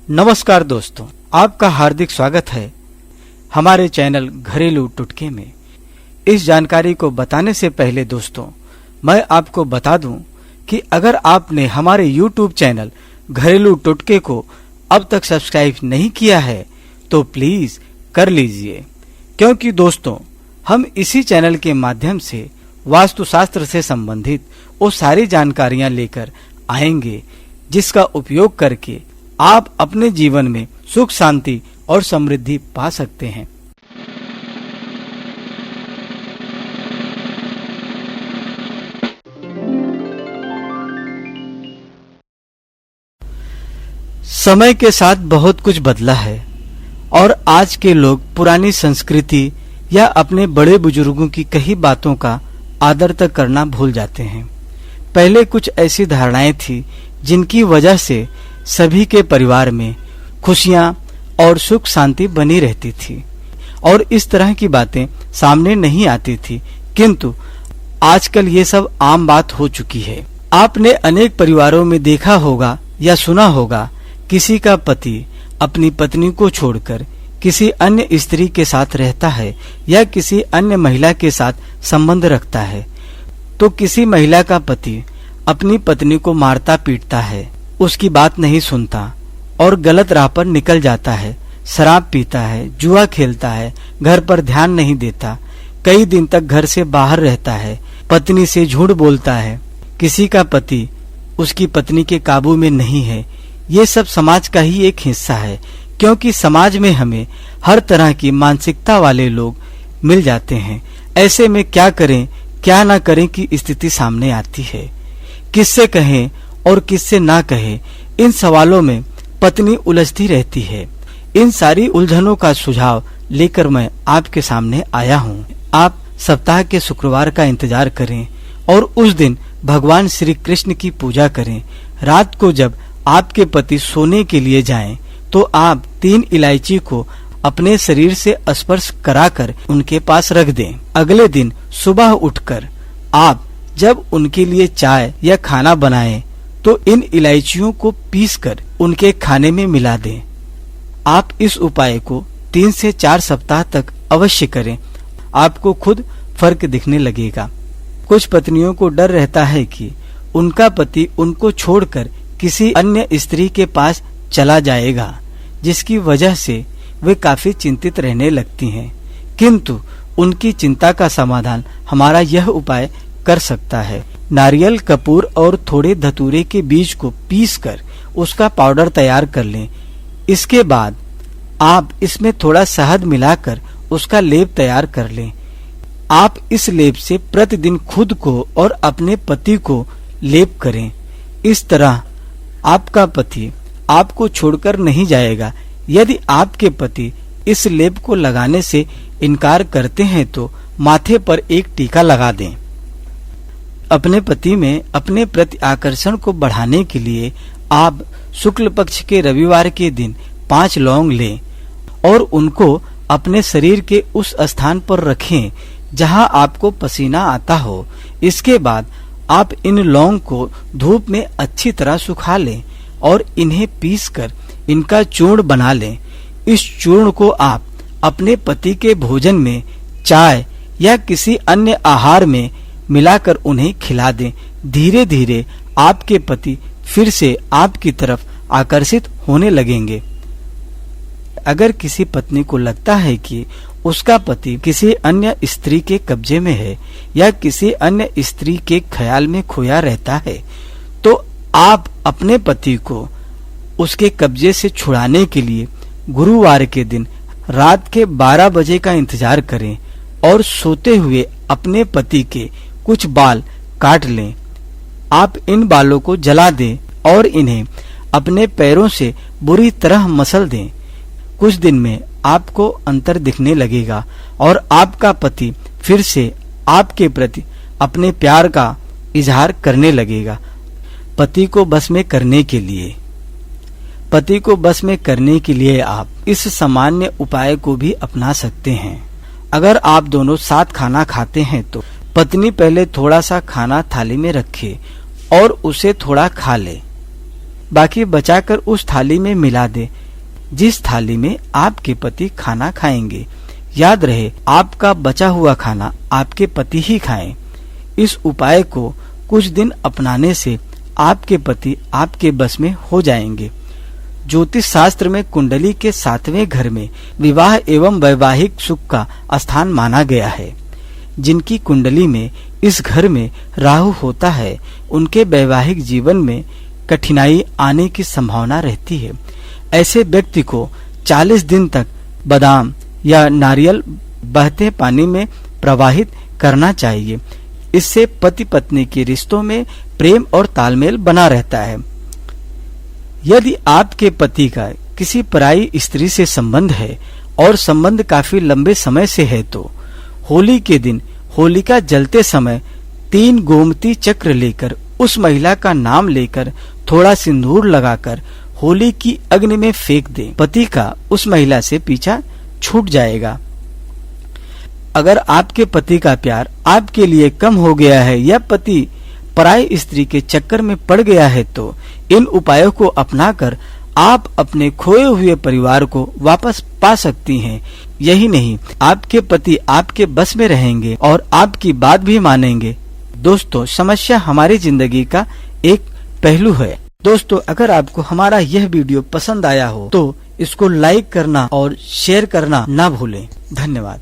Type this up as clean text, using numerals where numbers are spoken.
नमस्कार दोस्तों, आपका हार्दिक स्वागत है हमारे चैनल घरेलू टुटके में। इस जानकारी को बताने से पहले दोस्तों, मैं आपको बता दूं कि अगर आपने हमारे YouTube चैनल घरेलू टुटके को अब तक सब्सक्राइब नहीं किया है तो प्लीज कर लीजिए, क्योंकि दोस्तों हम इसी चैनल के माध्यम से वास्तुशास्त्र से संबंधित वो सारी जानकारियां लेकर आएंगे जिसका उपयोग करके आप अपने जीवन में सुख शांति और समृद्धि पा सकते हैं। समय के साथ बहुत कुछ बदला है और आज के लोग पुरानी संस्कृति या अपने बड़े बुजुर्गों की कही बातों का आदर तक करना भूल जाते हैं। पहले कुछ ऐसी धारणाएं थी जिनकी वजह से सभी के परिवार में खुशियां और सुख शांति बनी रहती थी और इस तरह की बातें सामने नहीं आती थी, किंतु आजकल ये सब आम बात हो चुकी है। आपने अनेक परिवारों में देखा होगा या सुना होगा, किसी का पति अपनी पत्नी को छोड़कर किसी अन्य स्त्री के साथ रहता है या किसी अन्य महिला के साथ संबंध रखता है, तो किसी महिला का पति अपनी पत्नी को मारता पीटता है, उसकी बात नहीं सुनता और गलत राह पर निकल जाता है, शराब पीता है, जुआ खेलता है, घर पर ध्यान नहीं देता, कई दिन तक घर से बाहर रहता है, पत्नी से झूठ बोलता है, किसी का पति उसकी पत्नी के काबू में नहीं है। ये सब समाज का ही एक हिस्सा है, क्योंकि समाज में हमें हर तरह की मानसिकता वाले लोग मिल जाते हैं। ऐसे में क्या करें क्या ना करें की स्थिति सामने आती है। किससे कहें और किससे ना कहे, इन सवालों में पत्नी उलझती रहती है। इन सारी उलझनों का सुझाव लेकर मैं आपके सामने आया हूँ। आप सप्ताह के शुक्रवार का इंतजार करें और उस दिन भगवान श्री कृष्ण की पूजा करें। रात को जब आपके पति सोने के लिए जाएं, तो आप 3 इलायची को अपने शरीर से स्पर्श कराकर उनके पास रख दें। अगले दिन सुबह उठकर आप जब उनके लिए चाय या खाना बनाएं, तो इन इलायचियों को पीसकर उनके खाने में मिला दें। आप इस उपाय को 3 से 4 सप्ताह तक अवश्य करें, आपको खुद फर्क दिखने लगेगा। कुछ पत्नियों को डर रहता है कि उनका पति उनको छोड़कर किसी अन्य स्त्री के पास चला जाएगा, जिसकी वजह से वे काफी चिंतित रहने लगती हैं, किंतु उनकी चिंता का समाधान हमारा यह उपाय कर सकता है। नारियल, कपूर और थोड़े धतूरे के बीज को पीसकर उसका पाउडर तैयार कर लें। इसके बाद आप इसमें थोड़ा शहद मिलाकर उसका लेप तैयार कर लें। आप इस लेप से प्रतिदिन खुद को और अपने पति को लेप करें। इस तरह आपका पति आपको छोड़कर नहीं जाएगा। यदि आपके पति इस लेप को लगाने से इनकार करते हैं तो माथे पर एक टीका लगा दें। अपने पति में अपने प्रति आकर्षण को बढ़ाने के लिए आप शुक्ल पक्ष के रविवार के दिन 5 लौंग लें और उनको अपने शरीर के उस स्थान पर रखें जहां आपको पसीना आता हो। इसके बाद आप इन लौंग को धूप में अच्छी तरह सुखा लें और इन्हें पीसकर इनका चूर्ण बना लें। इस चूर्ण को आप अपने पति के भोजन में, चाय या किसी अन्य आहार में मिलाकर उन्हें खिला दें। धीरे धीरे आपके पति फिर से आपकी तरफ आकर्षित होने लगेंगे। अगर किसी पत्नी को लगता है कि उसका पति किसी अन्य स्त्री के कब्जे में है या किसी अन्य स्त्री के ख्याल में खोया रहता है, तो आप अपने पति को उसके कब्जे से छुड़ाने के लिए गुरुवार के दिन रात के 12 बजे का इंतजार करें और सोते हुए अपने पति के कुछ बाल काट लें। आप इन बालों को जला दें और इन्हें अपने पैरों से बुरी तरह मसल दें। कुछ दिन में आपको अंतर दिखने लगेगा और आपका पति फिर से आपके प्रति अपने प्यार का इजहार करने लगेगा। पति को बस में करने के लिए आप इस सामान्य उपाय को भी अपना सकते हैं। अगर आप दोनों साथ खाना खाते हैं तो पत्नी पहले थोड़ा सा खाना थाली में रखे और उसे थोड़ा खा ले। बाकी बचाकर उस थाली में मिला दे जिस थाली में आपके पति खाना खाएंगे। याद रहे, आपका बचा हुआ खाना आपके पति ही खाएं। इस उपाय को कुछ दिन अपनाने से आपके पति आपके बस में हो जाएंगे। ज्योतिष शास्त्र में कुंडली के 7वें घर में विवाह एवं वैवाहिक सुख का स्थान माना गया है। जिनकी कुंडली में इस घर में राहु होता है, उनके वैवाहिक जीवन में कठिनाई आने की संभावना रहती है। ऐसे व्यक्ति को 40 दिन तक बादाम या नारियल बहते पानी में प्रवाहित करना चाहिए। इससे पति पत्नी के रिश्तों में प्रेम और तालमेल बना रहता है। यदि आपके पति का किसी पराई स्त्री से संबंध है और संबंध काफी लंबे समय से है, तो होली के दिन होलिका जलते समय 3 गोमती चक्र लेकर उस महिला का नाम लेकर थोड़ा सिंदूर लगाकर होली की अग्नि में फेंक दे। पति का उस महिला से पीछा छूट जाएगा। अगर आपके पति का प्यार आपके लिए कम हो गया है या पति पराई स्त्री के चक्कर में पड़ गया है, तो इन उपायों को अपनाकर आप अपने खोए हुए परिवार को वापस पा सकती हैं। यही नहीं, आपके पति आपके बस में रहेंगे और आपकी बात भी मानेंगे। दोस्तों, समस्या हमारी जिंदगी का एक पहलू है। दोस्तों, अगर आपको हमारा यह वीडियो पसंद आया हो तो इसको लाइक करना और शेयर करना ना भूलें। धन्यवाद।